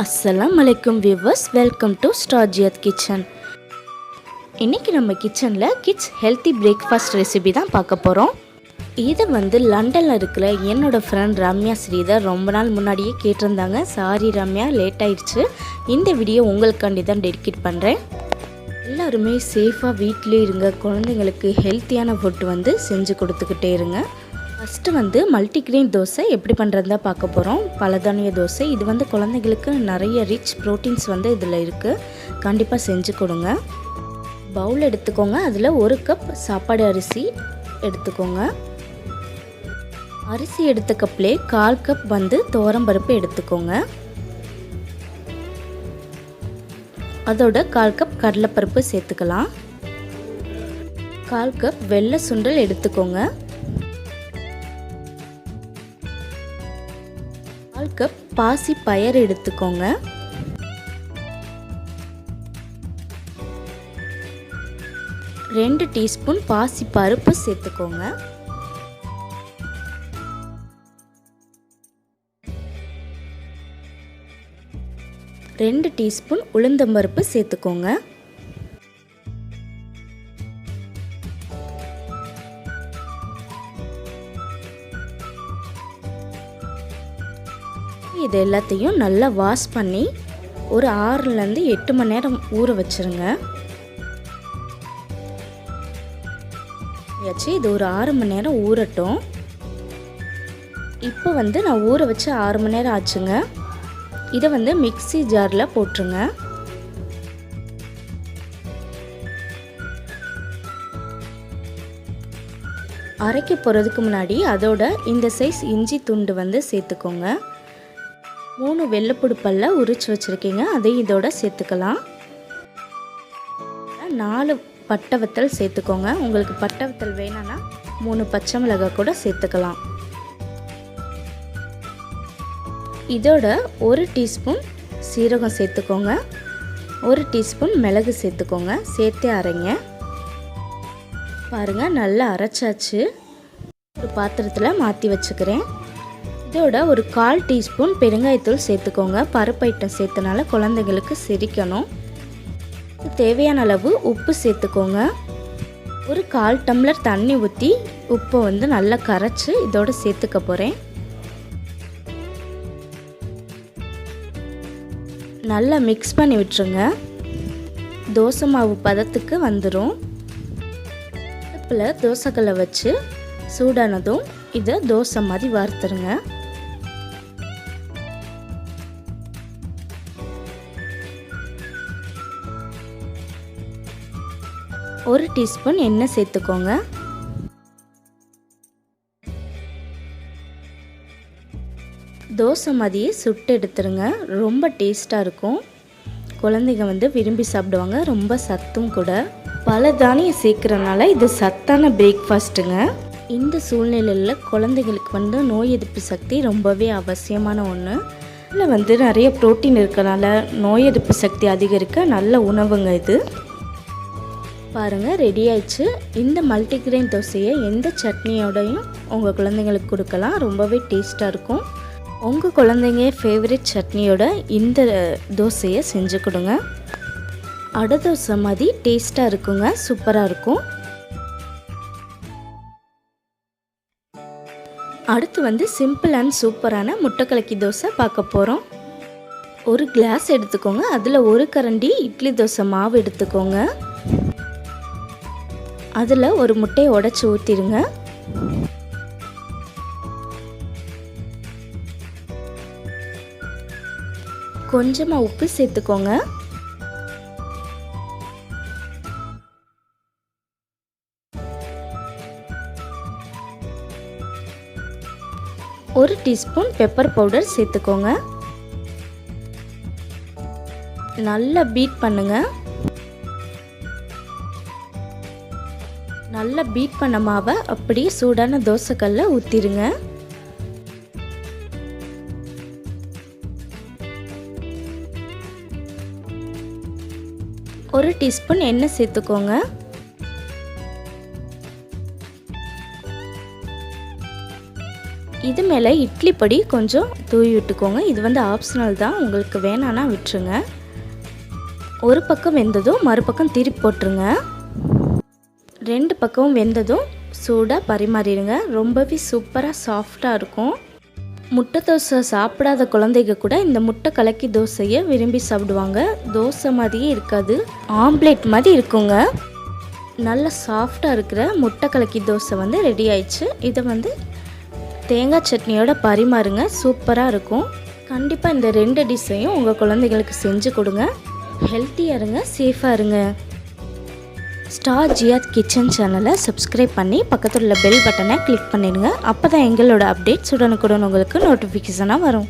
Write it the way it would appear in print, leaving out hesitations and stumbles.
அஸ்ஸலாமு அலைக்கும் viewers, welcome to ஸ்டார்ஜியத் kitchen. இன்றைக்கி நம்ம கிச்சனில் கிட்ஸ் ஹெல்த்தி பிரேக்ஃபாஸ்ட் ரெசிபி தான் பார்க்க போகிறோம். இதை லண்டனில் இருக்கிற என்னோடய ஃப்ரெண்ட் ரம்யா ஸ்ரீதர் ரொம்ப நாள் முன்னாடியே கேட்டிருந்தாங்க. சாரி ரம்யா, லேட் ஆயிடுச்சு. இந்த வீடியோ உங்களுக்காண்டி தான் டெடிகேட் பண்ணுறேன். எல்லாருமே சேஃபாக வீட்டிலே இருங்க, குழந்தைங்களுக்கு ஹெல்த்தியான ஃபுட் செஞ்சு கொடுத்துக்கிட்டே இருங்க. ஃபஸ்ட்டு மல்டிக்ரெயின் தோசை எப்படி பண்ணுறதா பார்க்க போகிறோம். பலதானிய தோசை. இது குழந்தைங்களுக்கு நிறைய ரிச் ப்ரோட்டீன்ஸ் இதில் இருக்குது. கண்டிப்பாக செஞ்சு கொடுங்க. பவுல் எடுத்துக்கோங்க. அதில் 1 கப் சாப்பாடு அரிசி எடுத்துக்கோங்க. அரிசி எடுத்த கப்லேயே 1/4 கப் துவரம்பருப்பு எடுத்துக்கோங்க. அதோட 1/4 கப் கடலைப்பருப்பு சேர்த்துக்கலாம். 1/4 கப் வெள்ளை சுண்டல் எடுத்துக்கோங்க. 1/4 கப் பாசி பயறு எடுத்துக்கோங்க. 2 டீஸ்பூன் பாசி பருப்பு சேர்த்துக்கோங்க. 2 டீஸ்பூன் உளுந்தம்பருப்பு சேர்த்துக்கோங்க. இது எல்லாத்தையும் நல்லா வாஷ் பண்ணி ஒரு 6லேருந்து 8 மணி நேரம் ஊற வச்சுருங்க. இது ஒரு 6 மணி நேரம் ஊறட்டும். இப்போ நான் ஊற வச்சு 6 மணி நேரம் ஆச்சுங்க. இதை மிக்ஸி ஜாரில் போட்டுருங்க. அரைக்க போகிறதுக்கு முன்னாடி அதோட இந்த சைஸ் இஞ்சி துண்டு சேர்த்துக்கோங்க. 3 வெள்ளைப்பூடு பல்ல உரிச்சு வச்சுருக்கீங்க, அதையும் இதோட சேர்த்துக்கலாம். 4 பட்டை வத்தல் சேர்த்துக்கோங்க. உங்களுக்கு பட்டை வத்தல் வேணும்னா 3 பச்சை மிளகாய் கூட சேர்த்துக்கலாம். இதோட 1 டீஸ்பூன் சீரகம் சேர்த்துக்கோங்க. 1 டீஸ்பூன் மிளகு சேர்த்துக்கோங்க. சேர்த்து அரைங்க. பாருங்கள், நல்லா அரைச்சாச்சு. ஒரு பாத்திரத்தில் மாற்றி வச்சுக்கிறேன். இதோட ஒரு 1/4 டீஸ்பூன் பெருங்காயத்தூள் சேர்த்துக்கோங்க. பருப்பு ஐட்டம் சேர்த்தனால குழந்தைங்களுக்கு செரிக்கணும். தேவையான அளவு உப்பு சேர்த்துக்கோங்க. ஒரு 1/4 டம்ளர் தண்ணி ஊற்றி உப்பை நல்லா கரைச்சி இதோட சேர்த்துக்க போகிறேன். நல்லா மிக்ஸ் பண்ணி விட்டுருங்க. தோசை மாவு பதத்துக்கு வந்துடும். அடுப்பில் தோசைக்கல்லை வச்சு சூடானதும் இதை தோசை மாதிரி வறுத்துருங்க. ஒரு டீஸ்பூன் எண்ணெய் சேர்த்துக்கோங்க. தோசை மாதிரியே சுட்டு எடுத்துருங்க. ரொம்ப டேஸ்ட்டாக இருக்கும். குழந்தைங்க விரும்பி சாப்பிடுவாங்க. ரொம்ப சத்தும் கூட. பல தானியம் சேர்க்குறனால இது சத்தான பிரேக்ஃபாஸ்ட்டுங்க. இந்த சூழ்நிலையில் குழந்தைங்களுக்கு நோய் எதிர்ப்பு சக்தி ரொம்பவே அவசியமான ஒன்று. இதில் நிறைய ப்ரோட்டீன் இருக்கிறனால நோய் எதிர்ப்பு சக்தி அதிகரிக்க நல்ல உணவுங்க இது. பாருங்கள், ரெடி ஆயிடுச்சு. இந்த மல்டிக்ரெயின் தோசையை எந்த சட்னியோடையும் உங்கள் குழந்தைங்களுக்கு கொடுக்கலாம். ரொம்பவே டேஸ்ட்டாக இருக்கும். உங்கள் குழந்தைங்க ஃபேவரட் சட்னியோட இந்த தோசையை செஞ்சு கொடுங்க. அடை தோசை மாதிரி டேஸ்ட்டாக இருக்குங்க. சூப்பராக இருக்கும். அடுத்து சிம்பிள் அண்ட் சூப்பரான முட்டை கலக்கி தோசை பார்க்க போகிறோம். ஒரு கிளாஸ் எடுத்துக்கோங்க. அதில் 1 கரண்டி இட்லி தோசை மாவு எடுத்துக்கோங்க. அதில் ஒரு முட்டையை உடைச்சி ஊற்றிடுங்க. கொஞ்சமாக உப்பு சேர்த்துக்கோங்க. ஒரு டீஸ்பூன் பெப்பர் பவுடர் சேர்த்துக்கோங்க. நல்லா பீட் பண்ணுங்க. நல்லா பீட் பண்ண மாவை அப்படியே சூடான தோசைக்கல்ல ஊற்றிடுங்க. ஒரு டீஸ்பூன் எண்ணெய் சேர்த்துக்கோங்க. இது மேலே இட்லி பொடி கொஞ்சம் தூவி விட்டுக்கோங்க. இது வந்து ஆப்ஷனல் தான், உங்களுக்கு வேணான்னா விட்டுருங்க. ஒரு பக்கம் வெந்ததும் மறுபக்கம் திருப்பி போட்டுருங்க. 2 பக்கமும் வெந்ததும் சூடாக பரிமாறிடுங்க. ரொம்பவே சூப்பராக சாஃப்டாக இருக்கும். முட்டை தோசை சாப்பிடாத குழந்தைங்க கூட இந்த முட்டை கலக்கி தோசையை விரும்பி சாப்பிடுவாங்க. தோசை மாதிரியே இருக்காது, ஆம்லேட் மாதிரி இருக்குங்க. நல்ல சாஃப்டாக இருக்கிற முட்டை கலக்கி தோசை வந்து ரெடி ஆயிடுச்சு. இதை வந்து தேங்காய் சட்னியோட பரிமாறுங்க, சூப்பராக இருக்கும். கண்டிப்பாக இந்த 2 டிஷ்ஷையும் உங்கள் குழந்தைகளுக்கு செஞ்சு கொடுங்க. ஹெல்த்தியாக இருங்க, சேஃபாக இருங்க. ஸ்டார் ஜியாத் கிச்சன் சேனலை சப்ஸ்கிரைப் பண்ணி பக்கத்தில் உள்ள பெல் பட்டனை கிளிக் பண்ணிடுங்க. அப்போ தான் எங்களோட அப்டேட்ஸ் உடனுக்குடன் உங்களுக்கு நோட்டிஃபிகேஷனாக வரும்.